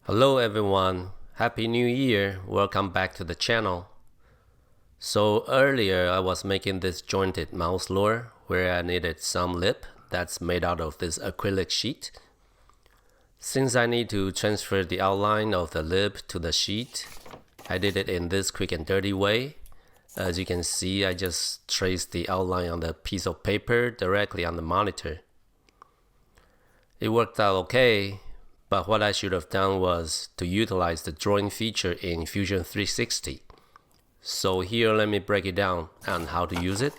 Hello everyone, Happy New Year, welcome back to the channel. So earlier I was making this jointed mouse lure where I needed some lip that's made out of this acrylic sheet. Since I need to transfer the outline of the lip to the sheet, I did it in this quick and dirty way. As you can see, I just traced the outline on the piece of paper directly on the monitor. It worked out okay. But what I should have done was to utilize the drawing feature in Fusion 360. So here let me break it down on how to use it.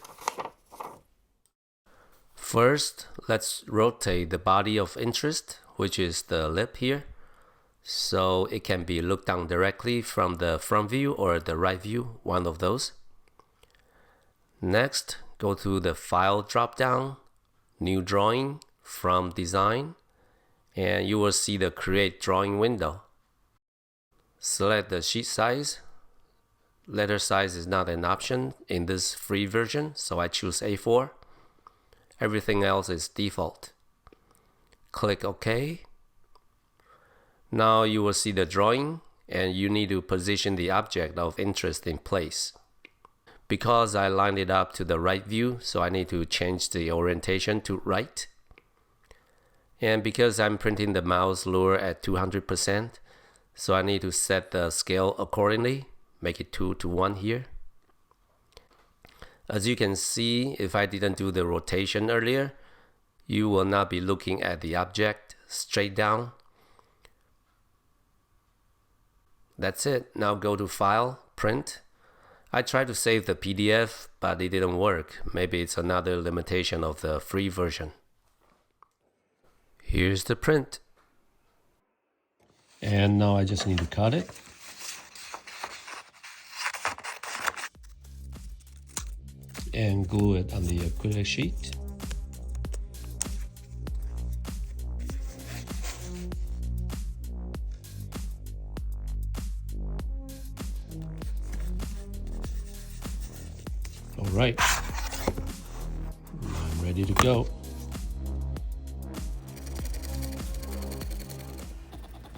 First, let's rotate the body of interest, which is the lip here, so it can be looked down directly from the front view or the right view, one of those. Next, go to the File drop-down, New Drawing, from Design, and you will see the Create Drawing window. Select the sheet size. Letter size is not an option in this free version, so I choose A4. Everything else is default. Click OK. Now you will see the drawing, and you need to position the object of interest in place. Because I lined it up to the right view, so I need to change the orientation to right. And because I'm printing the mouse lure at 200%, so I need to set the scale accordingly, make it 2:1 here. As you can see, if I didn't do the rotation earlier, you will not be looking at the object straight down. That's it. Now go to File, Print. I tried to save the PDF, but it didn't work. Maybe it's another limitation of the free version. Here's the print. And now I just need to cut it. And glue it on the acrylic sheet. All right, I'm ready to go.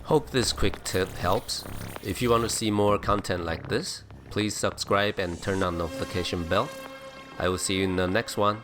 Hope this quick tip helps. If you want to see more content like this, please subscribe and turn on notification bell. I will see you in the next one.